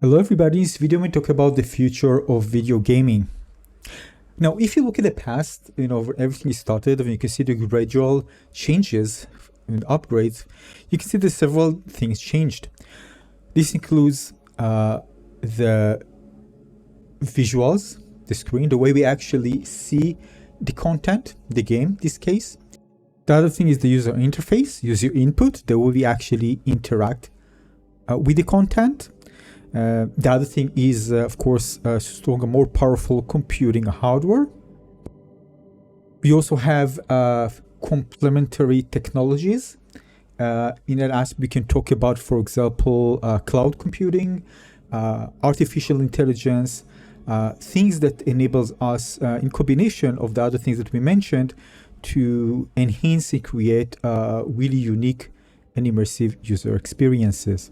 Hello everybody, in this video we talk about the future of video gaming. Now, if you look at the past, when everything started, when you can see the gradual changes and upgrades, you can see that several things changed. This includes the visuals, the screen, the way we actually see the content, the game, in this case. The other thing is the user interface, user input, the way we actually interact with the content. The other thing is, of course, stronger, more powerful computing hardware. We also have complementary technologies. In that aspect, we can talk about, for example, cloud computing, artificial intelligence, things that enables us, in combination of the other things that we mentioned, to enhance and create really unique and immersive user experiences.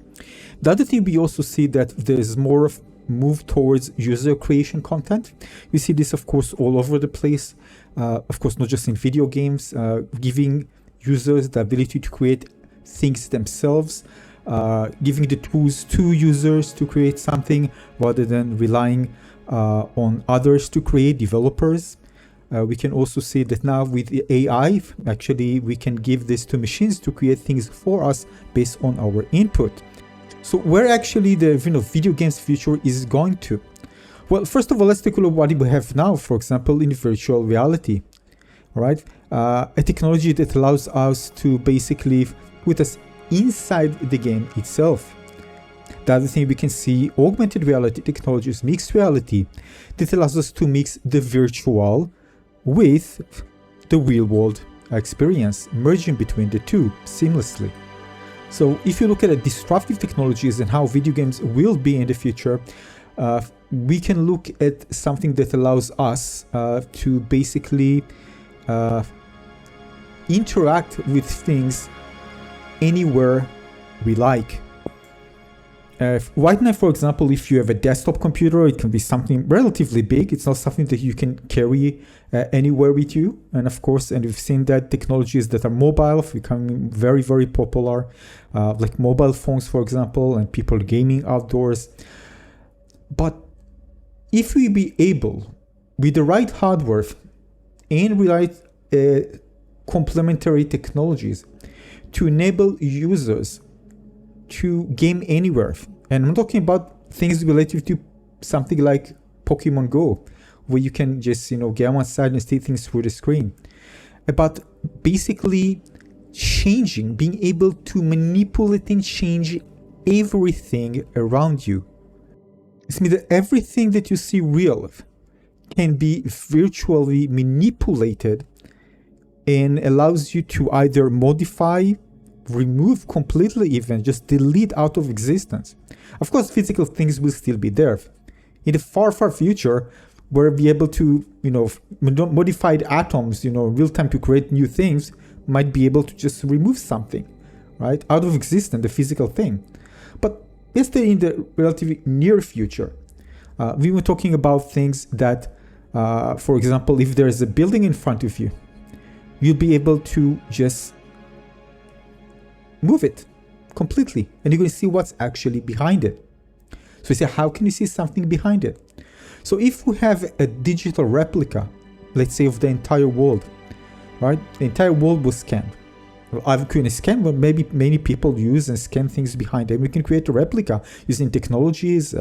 The other thing, we also see that there's more of move towards user creation content. We see this, of course, all over the place. Of course, not just in video games, giving users the ability to create things themselves, giving the tools to users to create something rather than relying on others to create, developers. We can also see that now with AI, actually, we can give this to machines to create things for us based on our input. So where actually the video games future is going to? Well, first of all, let's take a look at what we have now, for example, in virtual reality. All right, a technology that allows us to basically put us inside the game itself. The other thing, we can see augmented reality technologies, mixed reality, that allows us to mix the virtual with the real world experience, merging between the two seamlessly. So if you look at the disruptive technologies and how video games will be in the future, we can look at something that allows us to basically interact with things anywhere we like. Right now, for example, if you have a desktop computer, it can be something relatively big. It's not something that you can carry anywhere with you. And of course, and we've seen that technologies that are mobile becoming very, very popular, like mobile phones, for example, and people gaming outdoors. But if we be able, with the right hardware and with right complementary technologies, to enable users to game anywhere, and I'm talking about things related to something like Pokemon Go, where you can just get on one side and see things through the screen, about basically changing, being able to manipulate and change everything around you. This means that everything that you see real can be virtually manipulated and allows you to either modify, remove completely, even just delete out of existence. Of course, physical things will still be there. In the far, far future, we'll be able to, modified atoms, real time to create new things, might be able to just remove something, right, out of existence, the physical thing. But let's stay in the relatively near future. We were talking about things that, for example, if there's a building in front of you, you'll be able to just move it completely, and you're going to see what's actually behind it. So you say, how can you see something behind it? So if we have a digital replica, let's say, of the entire world, right? The entire world was scanned. Well, I've created a scan, but maybe many people use and scan things behind them. We can create a replica using technologies,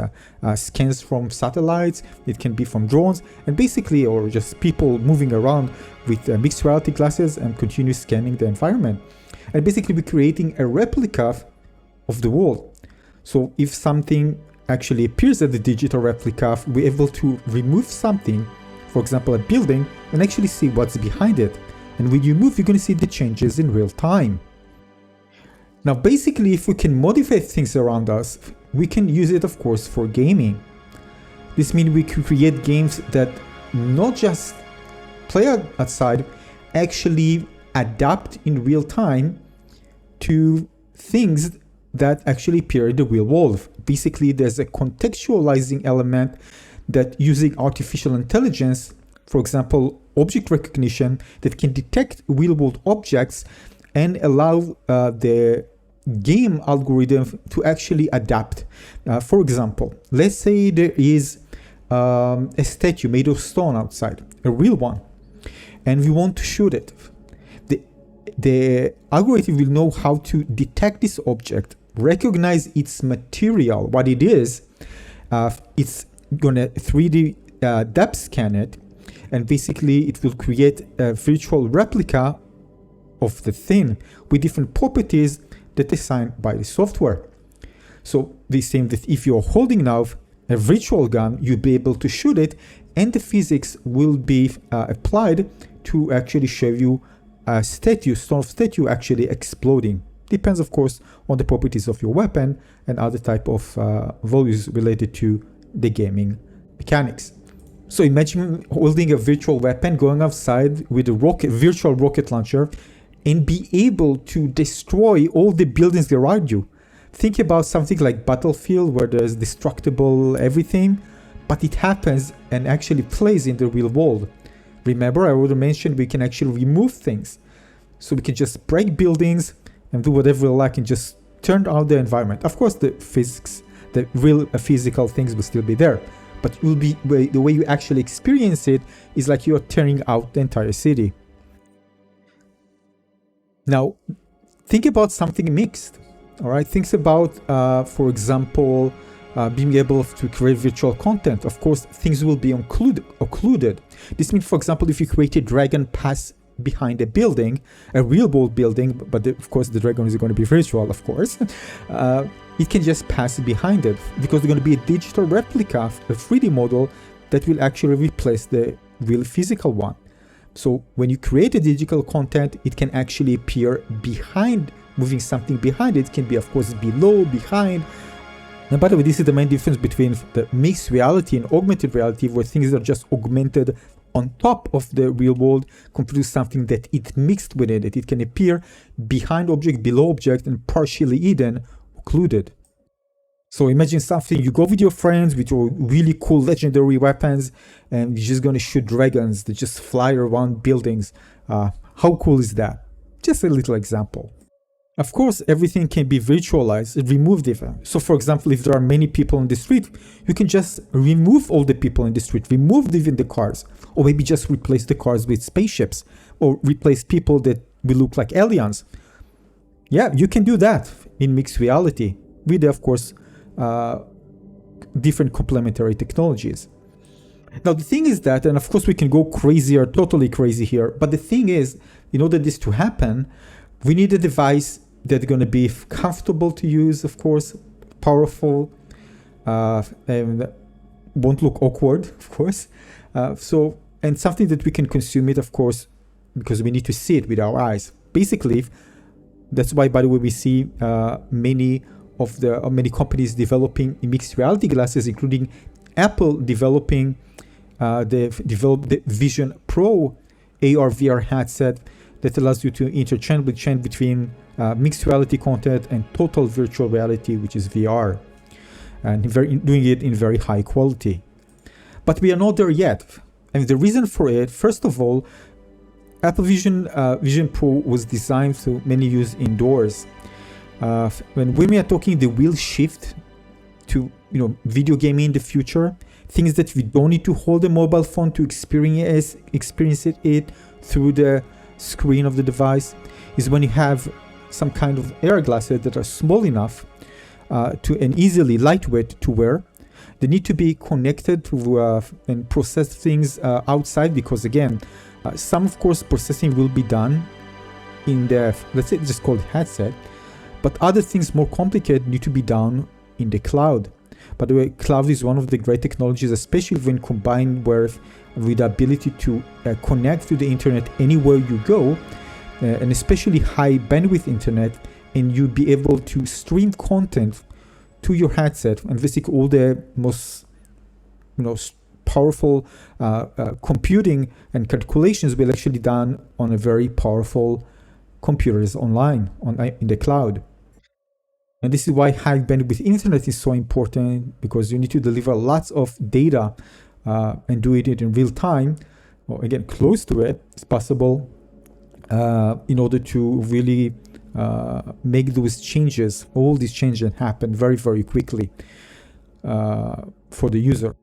scans from satellites. It can be from drones, and basically, or just people moving around with mixed reality glasses and continue scanning the environment. And basically, we're creating a replica of the world. So if something actually appears as the digital replica, we're able to remove something, for example, a building, and actually see what's behind it. And when you move, you're going to see the changes in real time. Now, basically, if we can modify things around us, we can use it, of course, for gaming. This means we can create games that not just play outside, actually adapt in real time to things that actually appear in the real world. Basically, there's a contextualizing element that, using artificial intelligence, for example, object recognition, that can detect real world objects and allow the game algorithm to actually adapt. For example, let's say there is a statue made of stone outside, a real one, and we want to shoot it. The algorithm will know how to detect this object, recognize its material, what it is. It's gonna 3D depth scan it, and basically it will create a virtual replica of the thing with different properties that are assigned by the software. So the same that if you're holding now a virtual gun, you'll be able to shoot it, and the physics will be applied to actually show you a stone of statue actually exploding. Depends, of course, on the properties of your weapon and other type of values related to the gaming mechanics. So imagine holding a virtual weapon, going outside with a virtual rocket launcher, and be able to destroy all the buildings around you. Think about something like Battlefield, where there's destructible everything, but it happens and actually plays in the real world. Remember, I already mentioned we can actually remove things. So we can just break buildings and do whatever we like and just turn out the environment. Of course, the physics, the real physical things will still be there, but it will be the way you actually experience it is like you're turning out the entire city. Now, think about something mixed. All right, think about, for example, being able to create virtual content. Of course, things will be occluded. This means, for example, if you create a dragon pass behind a building, a real world building, but of course the dragon is going to be virtual, of course, it can just pass behind it because there's going to be a digital replica, a 3D model that will actually replace the real physical one. So when you create a digital content, it can actually appear behind, moving something behind it. It can be, of course, below, behind. And by the way, this is the main difference between the mixed reality and augmented reality, where things are just augmented on top of the real world compared to something that it mixed with it. It can appear behind object, below object, and partially hidden, occluded. So imagine something, you go with your friends with your really cool legendary weapons, and you're just going to shoot dragons that just fly around buildings. How cool is that? Just a little example. Of course, everything can be virtualized, removed even. So for example, if there are many people on the street, you can just remove all the people in the street, remove even the cars, or maybe just replace the cars with spaceships, or replace people that will look like aliens. Yeah, you can do that in mixed reality with, of course, different complementary technologies. Now the thing is that, and of course we can go crazy or totally crazy here, but the thing is, in order this to happen, we need a device that's going to be comfortable to use, of course, powerful, and won't look awkward, of course. And something that we can consume it, of course, because we need to see it with our eyes. Basically, that's why, by the way, we see many companies developing mixed reality glasses, including Apple developing the Vision Pro AR/VR headset that allows you to interchangeably change between mixed reality content and total virtual reality, which is VR, and doing it in very high quality. But we are not there yet. And the reason for it, first of all, Apple Vision Pro was designed to mainly use indoors. When we are talking the real shift to video gaming in the future, things that we don't need to hold a mobile phone to experience it through the screen of the device, is when you have some kind of AR glasses that are small enough and easily lightweight to wear. They need to be connected to and process things outside, because again, some of course processing will be done in the, let's say, just called headset, but other things more complicated need to be done in the cloud. By the way, cloud is one of the great technologies, especially when combined with the ability to connect to the internet anywhere you go, and especially high bandwidth internet, and you be able to stream content to your headset, and basically all the most powerful computing and calculations will actually done on a very powerful computers online in the cloud. And this is why high bandwidth internet is so important, because you need to deliver lots of data and do it in real time, or again close to it as possible, in order to really make those changes, all these changes happen very, very quickly for the user.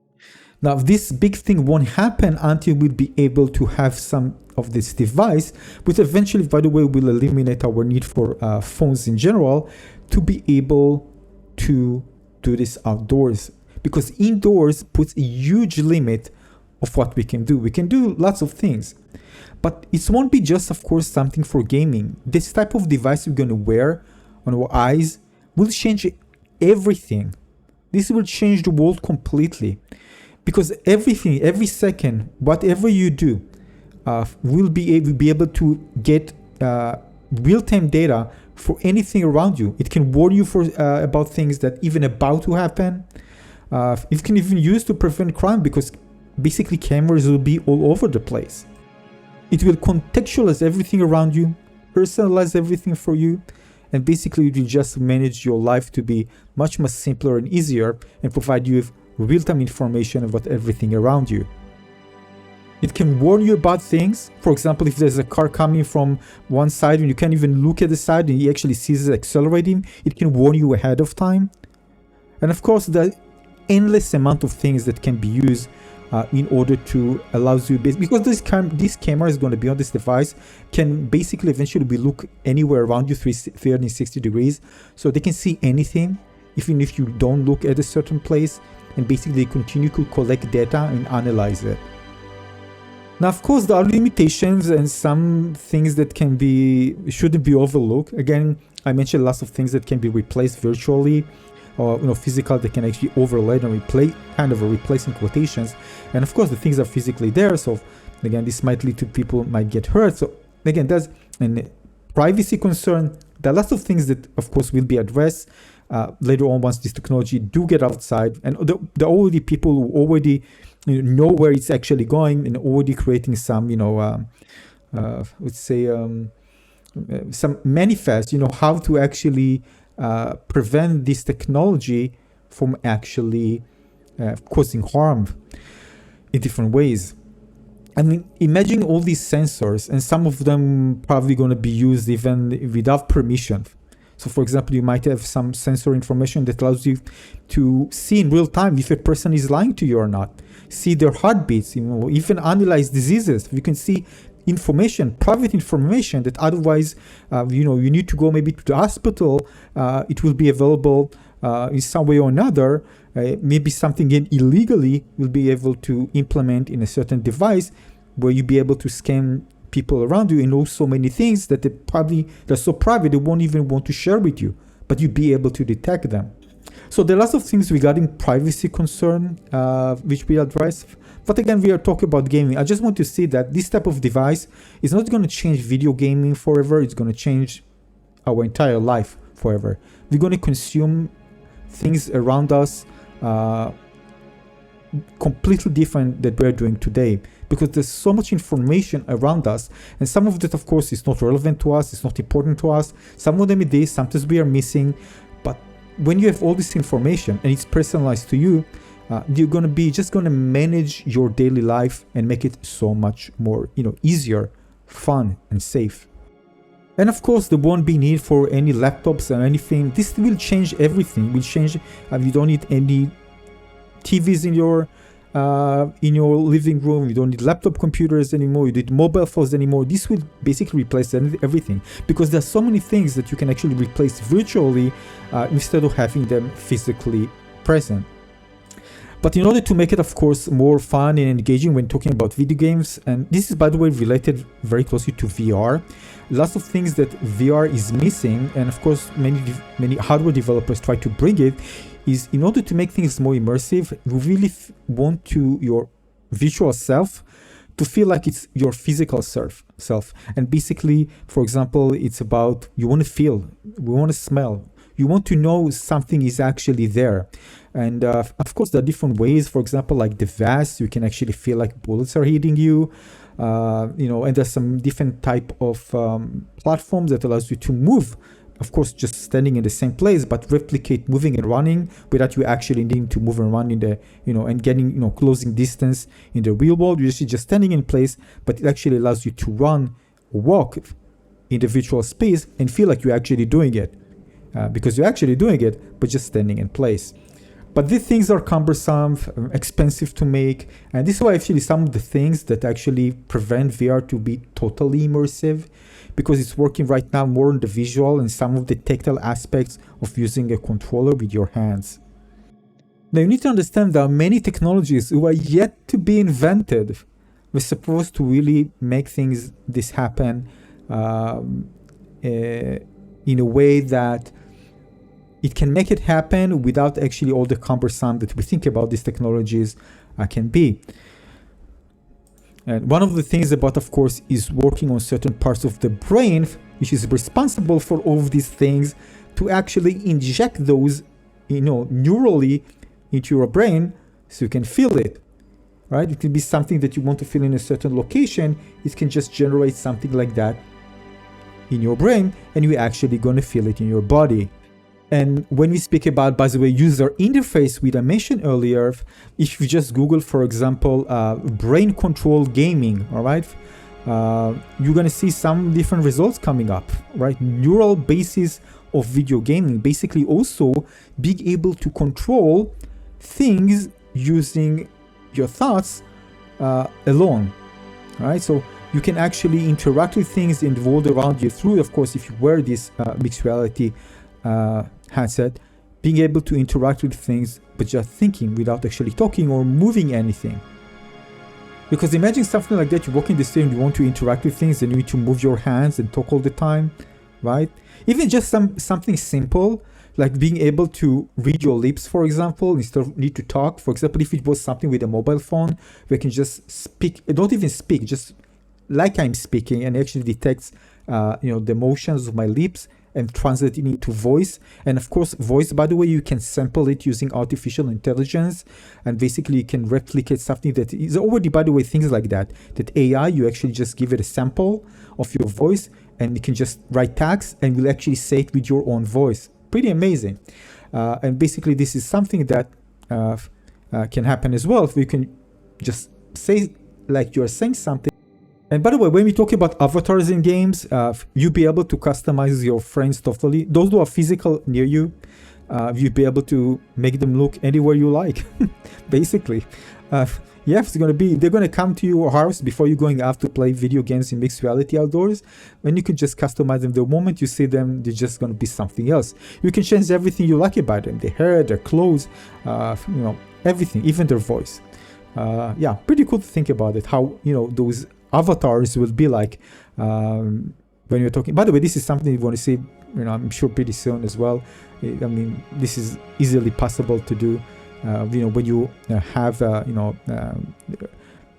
Now, this big thing won't happen until we'll be able to have some of this device, which eventually, by the way, will eliminate our need for phones in general to be able to do this outdoors. Because indoors puts a huge limit of what we can do. We can do lots of things, but it won't be just, of course, something for gaming. This type of device we're going to wear on our eyes will change everything. This will change the world completely. Because everything, every second, whatever you do, will be able to get real-time data for anything around you. It can warn you about things that even about to happen. It can even use to prevent crime, because basically cameras will be all over the place. It will contextualize everything around you, personalize everything for you, and basically it will just manage your life to be much more simpler and easier, and provide you with real-time information about everything around you. It can warn you about things. For example, if there's a car coming from one side and you can't even look at the side and he actually sees it accelerating, it can warn you ahead of time. And of course, the endless amount of things that can be used in order to allow you, because this camera is going to be on this device, can basically eventually be look anywhere around you 360 degrees, so they can see anything, even if you don't look at a certain place, and basically continue to collect data and analyze it. Now, of course, there are limitations and some things that shouldn't be overlooked. Again, I mentioned lots of things that can be replaced virtually, or physical, that can actually overlay and replace in quotations. And of course, the things are physically there. So again, this might lead to people might get hurt. So again, there's a privacy concern. There are lots of things that, of course, will be addressed later on once this technology do get outside. And there are already people who already know where it's actually going and already creating some, let's say, some manifest, how to actually prevent this technology from actually causing harm in different ways. I mean, imagine all these sensors, and some of them probably going to be used even without permission. So, for example, you might have some sensor information that allows you to see in real time if a person is lying to you or not, see their heartbeats, even analyze diseases. You can see information, private information that otherwise, you need to go maybe to the hospital. It will be available in some way or another. Maybe something illegally will be able to implement in a certain device where you'll be able to scan people around you and know so many things that they're so private they won't even want to share with you, but you'll be able to detect them. So there are lots of things regarding privacy concern which we address. But again, we are talking about gaming. I just want to say that this type of device is not going to change video gaming forever. It's going to change our entire life forever. We're going to consume things around us completely different than we're doing today, because there's so much information around us, and some of that, of course, is not relevant to us, it's not important to us. Some of them it is, sometimes we are missing. But when you have all this information and it's personalized to you, you're going to be just going to manage your daily life and make it so much more, easier, fun, and safe. And of course, there won't be need for any laptops or anything. This will change everything. Will change. You don't need any TVs in your living room. You don't need laptop computers anymore. You don't need mobile phones anymore. This will basically replace everything, because there's so many things that you can actually replace virtually instead of having them physically present. But in order to make it, of course, more fun and engaging when talking about video games, and this is, by the way, related very closely to VR, lots of things that VR is missing, and of course, many hardware developers try to bring it, is in order to make things more immersive, you really want your virtual self to feel like it's your physical self. And basically, for example, it's about you want to feel, we want to smell, you want to know something is actually there. And of course, there are different ways. For example, like the vest, you can actually feel like bullets are hitting you. And there's some different type of platforms that allows you to move. Of course, just standing in the same place, but replicate moving and running without you actually needing to move and run in the, and getting, closing distance in the real world. You're just standing in place, but it actually allows you to run, walk in the virtual space and feel like you're actually doing it. Because you're actually doing it, but just standing in place. But these things are cumbersome, expensive to make, and this is why actually some of the things that actually prevent VR to be totally immersive, because it's working right now more on the visual and some of the tactile aspects of using a controller with your hands. Now you need to understand there are many technologies who are yet to be invented. We're supposed to really make this happen in a way that it can make it happen without actually all the cumbersome that we think about these technologies can be. And one of the things about, of course, is working on certain parts of the brain, which is responsible for all of these things, to actually inject those, neurally into your brain so you can feel it, right? It can be something that you want to feel in a certain location. It can just generate something like that in your brain, and you're actually going to feel it in your body. And when we speak about, by the way, user interface, which I mentioned earlier, if you just Google, for example, brain control gaming, all right, you're going to see some different results coming up, right? Neural basis of video gaming, basically also being able to control things using your thoughts alone, all right? So you can actually interact with things in the world around you through, of course, if you wear this mixed reality headset, being able to interact with things but just thinking without actually talking or moving anything. Because imagine something like that, you walk in the street and you want to interact with things and you need to move your hands and talk all the time, right? Even just something simple like being able to read your lips, for example, instead of need to talk. For example, if it was something with a mobile phone, we can just speak, don't even speak, just like I'm speaking, and actually detects the motions of my lips and translate it into voice. And of course, voice, by the way, you can sample it using artificial intelligence, and basically you can replicate something that is already, by the way, things like that AI, you actually just give it a sample of your voice and you can just write tags and will actually say it with your own voice. Pretty amazing. And basically this is something that can happen as well. If you can just say like you're saying something. And by the way, when we talk about avatars in games, you'll be able to customize your friends totally. Those who are physical near you, you'll be able to make them look anywhere you like, basically. They're going to come to your house before you're going out to play video games in mixed reality outdoors, and you can just customize them. The moment you see them, they're just going to be something else. You can change everything you like about them, their hair, their clothes, everything, even their voice. Pretty cool to think about it, how, those avatars will be like when you're talking. By the way, this is something you want to see, I'm sure pretty soon as well. I mean, this is easily possible to do. When you have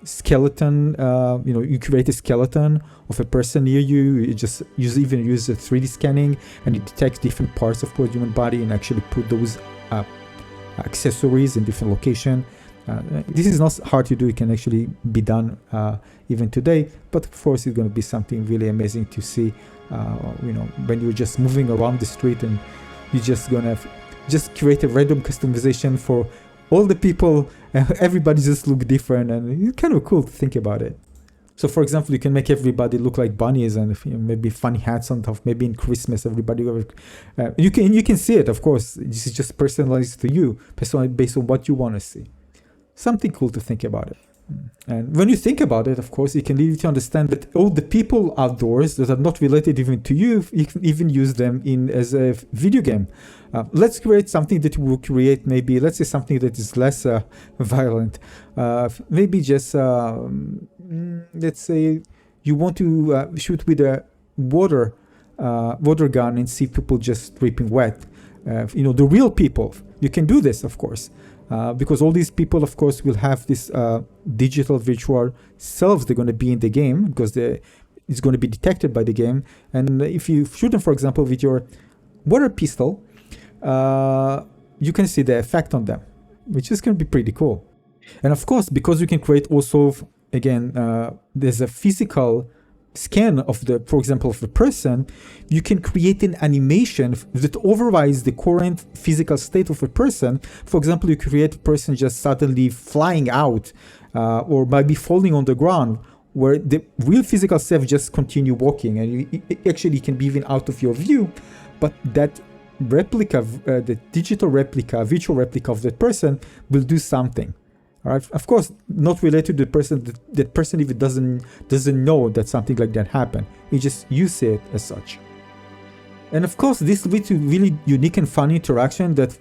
skeleton, you create a skeleton of a person near you. You just use 3D scanning, and it detects different parts of the human body and actually put those accessories in different location. This is not hard to do. It can actually be done even today, but of course it's going to be something really amazing to see. When you're just moving around the street and you're just gonna just create a random customization for all the people, everybody just look different, and it's kind of cool to think about it. So for example, you can make everybody look like bunnies and maybe funny hats on top. Maybe in Christmas, everybody you can see it. Of course, this is just personalized to you, personalized based on what you want to see. Something cool to think about it. And when you think about it, of course, it can lead you to understand that all the people outdoors that are not related even to you can even use them as a video game. Let's create something that will create maybe, let's say something that is less violent. Maybe just, let's say you want to shoot with a water gun and see people just dripping wet. The real people. You can do this, of course. Because all these people, of course, will have this digital virtual selves. They're going to be in the game because it's going to be detected by the game. And if you shoot them, for example, with your water pistol, you can see the effect on them, which is going to be pretty cool. And of course, because you can create also, again, there's a physical scan of for example, of the person, you can create an animation that overrides the current physical state of a person. For example, you create a person just suddenly flying out, or maybe falling on the ground, where the real physical self just continue walking, and it actually can be even out of your view, but that replica, the digital replica, virtual replica of that person will do something. All right, of course, not related to the person. That person even doesn't know that something like that happened. It just, you see it as such. And of course, this leads to really unique and fun interaction that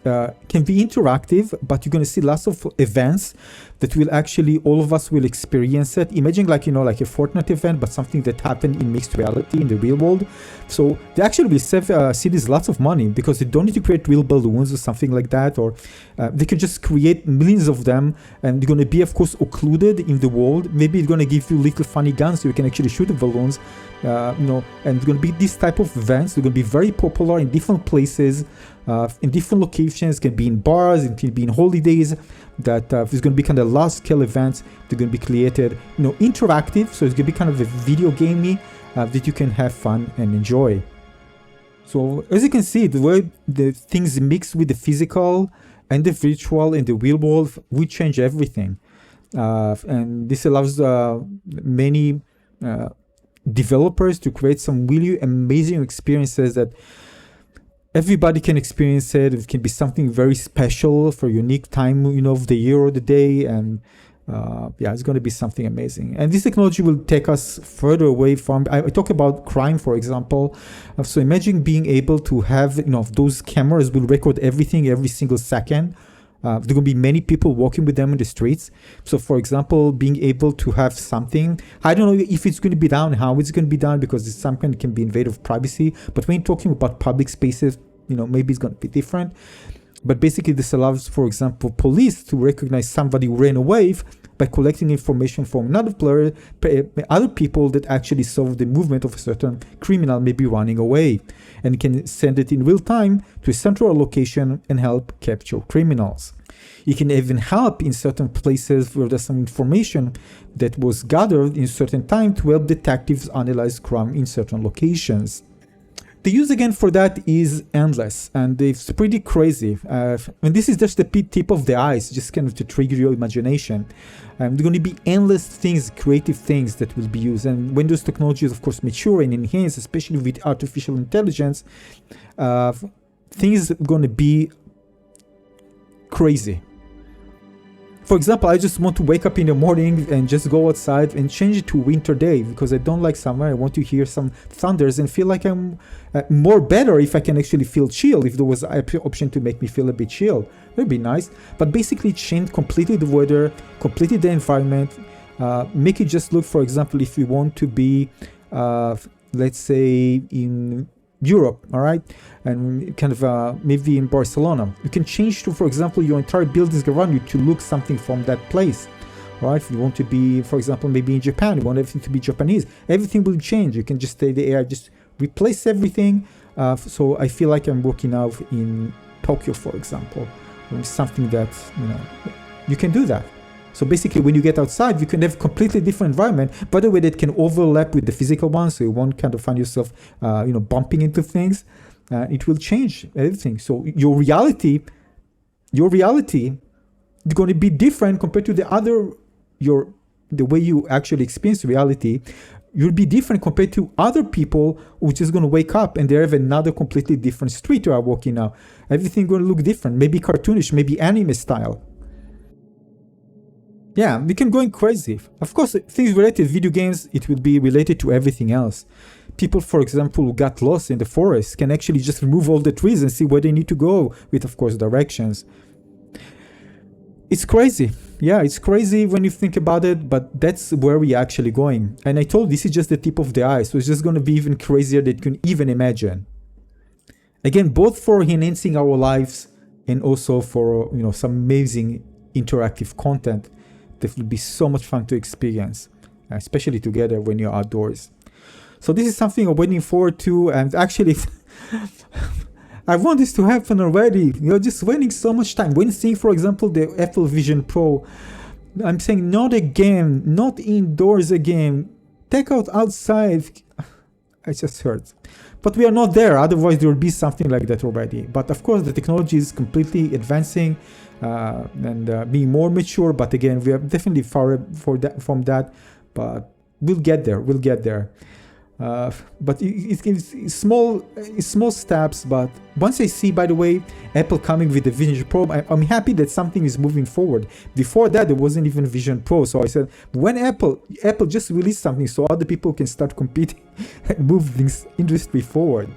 can be interactive, but you're going to see lots of events that will actually, all of us will experience it. Imagine like, like a Fortnite event, but something that happened in mixed reality in the real world. So they actually will save cities lots of money because they don't need to create real balloons or something like that, or they can just create millions of them, and they're going to be, of course, occluded in the world. Maybe it's going to give you little funny guns so you can actually shoot the balloons. And it's going to be this type of events. They're going to be very popular in different places, in different locations. It can be in bars, it can be in holidays. That there's going to be kind of large-scale events. They're going to be created, interactive. So it's going to be kind of a video gamey that you can have fun and enjoy. So as you can see, the way the things mix with the physical and the virtual and the real world will change everything. And this allows many developers to create some really amazing experiences that everybody can experience it. It can be something very special for a unique time, of the year or the day. And it's going to be something amazing. And this technology will take us further away from, I talk about crime, for example. So imagine being able to have, those cameras will record everything every single second. There are going to be many people walking with them in the streets. So, for example, being able to have something, I don't know if it's going to be done, how it's going to be done, because it's something that can be invade of privacy. But when talking about public spaces, maybe it's going to be different. But basically, this allows, for example, police to recognize somebody who ran away by collecting information from another player, other people that actually saw the movement of a certain criminal maybe running away, and can send it in real time to a central location and help capture criminals. It can even help in certain places where there's some information that was gathered in certain time to help detectives analyze crime in certain locations. The use again for that is endless, and it's pretty crazy. And this is just the tip of the ice, just kind of to trigger your imagination. There are going to be endless things, creative things that will be used. And when those technologies, of course, mature and enhance, especially with artificial intelligence, things are going to be crazy. For example, I just want to wake up in the morning and just go outside and change it to winter day because I don't like summer. I want to hear some thunders and feel like I'm more better if I can actually feel chill. If there was an option to make me feel a bit chill, that would be nice. But basically change completely the weather, completely the environment, make it just look, for example, if you want to be, let's say in Europe, all right, and kind of maybe in Barcelona, you can change to, for example, your entire buildings around you to look something from that place, all right. If you want to be, for example, maybe in Japan, you want everything to be Japanese, everything will change. You can just say the AI just replace everything. So I feel like I'm working out in Tokyo, for example, something that you can do that. So basically, when you get outside, you can have completely different environment, by the way, that can overlap with the physical one, so you won't kind of find yourself, bumping into things. It will change everything. So your reality is going to be different compared to the way you actually experience reality. You'll be different compared to other people who just going to wake up and they have another completely different street they are walking now. Everything going to look different, maybe cartoonish, maybe anime style. Yeah, we can go crazy. Of course, things related to video games, it will be related to everything else. People, for example, who got lost in the forest can actually just remove all the trees and see where they need to go with, of course, directions. It's crazy. Yeah, it's crazy when you think about it, but that's where we're actually going. And I told this is just the tip of the ice, so it's just going to be even crazier than you can even imagine. Again, both for enhancing our lives and also for, some amazing interactive content that will be so much fun to experience, especially together when you're outdoors. So this is something I'm waiting forward to, and actually I want this to happen already. Just waiting so much time. When seeing, for example, the Apple Vision Pro, I'm saying not again, not indoors again. Take out outside. I just heard. But we are not there. Otherwise, there will be something like that already. But of course, the technology is completely advancing and being more mature. But again, we are definitely far from that. But we'll get there. We'll get there. But it's small steps. But once I see, by the way, Apple coming with the Vision Pro, I'm happy that something is moving forward. Before that, there wasn't even Vision Pro. So I said, when Apple just released something so other people can start competing and move this industry forward.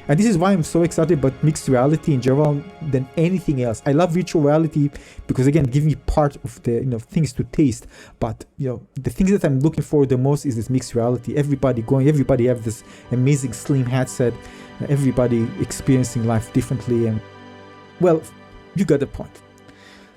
And this is why I'm so excited about mixed reality in general than anything else. I love virtual reality because, again, give me part of the things to taste. But the things that I'm looking for the most is this mixed reality. Everybody have this amazing slim headset. Everybody experiencing life differently. And well, you got the point.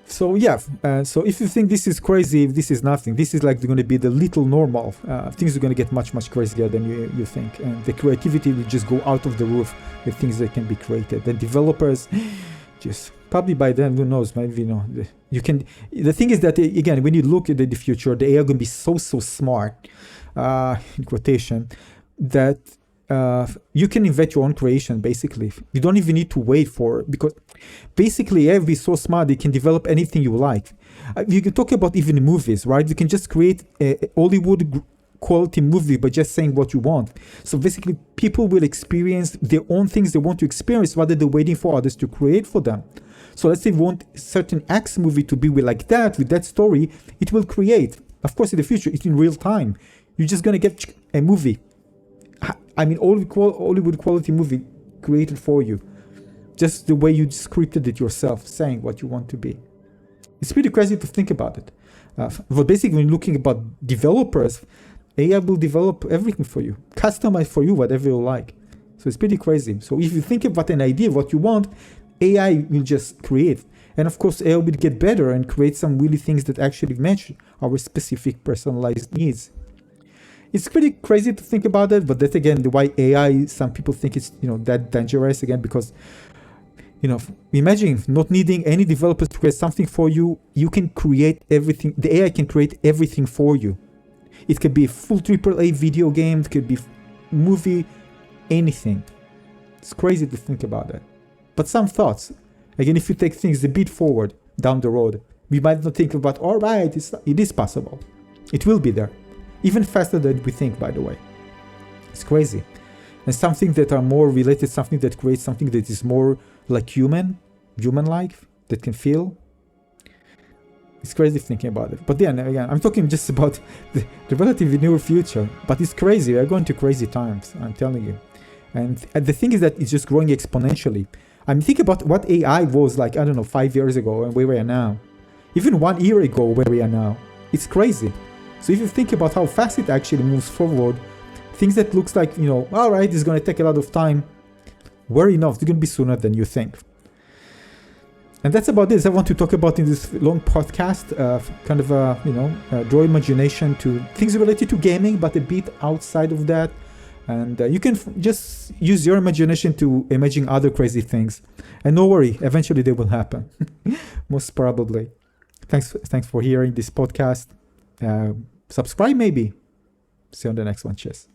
So yeah, so if you think this is crazy, this is nothing. This is like going to be the little normal. Things are going to get much crazier than you think, and the creativity will just go out of the roof with things that can be created. The developers, just probably by then, who knows? Maybe you can. The thing is that again, when you look at the future, the AI are going to be so smart, in quotation, that you can invent your own creation. Basically, you don't even need to wait for, because basically AI will be so smart they can develop anything you like. You can talk about even movies, right? You can just create a Hollywood quality movie by just saying what you want. So basically people will experience their own things they want to experience rather than waiting for others to create for them. So let's say you want a certain X movie to be with that story, it will create. Of course, in the future, it's in real time. You're just going to get a movie. I mean, Hollywood quality movie created for you. Just the way you scripted it yourself, saying what you want to be. It's pretty crazy to think about it. But basically, when you're looking about developers, AI will develop everything for you, customize for you whatever you like. So it's pretty crazy. So if you think about an idea, what you want, AI will just create. And of course, AI will get better and create some really things that actually match our specific personalized needs. It's pretty crazy to think about it, but that's again why AI, some people think it's that dangerous again, because imagine not needing any developers to create something for you. You can create everything. The AI can create everything for you. It could be a full AAA video game, it could be movie, anything. It's crazy to think about that. But some thoughts, again, if you take things a bit forward down the road, we might not think about, all right, it is possible. It will be there. Even faster than we think, by the way. It's crazy. And something that are more related, something that creates something that is more like human-like, that can feel. It's crazy thinking about it. But then, again, I'm talking just about the relatively near future. But it's crazy. We're going to crazy times, I'm telling you. And the thing is that it's just growing exponentially. I mean, think about what AI was like, 5 years ago and where we are now. Even 1 year ago, where we are now. It's crazy. So if you think about how fast it actually moves forward, things that looks like, all right, it's going to take a lot of time, worry enough, it's going to be sooner than you think. And that's about this. I want to talk about in this long podcast, draw imagination to things related to gaming, but a bit outside of that. And you can just use your imagination to imagine other crazy things. And no worry, eventually they will happen. Most probably. Thanks for hearing this podcast. Subscribe maybe. See you on the next one. Cheers.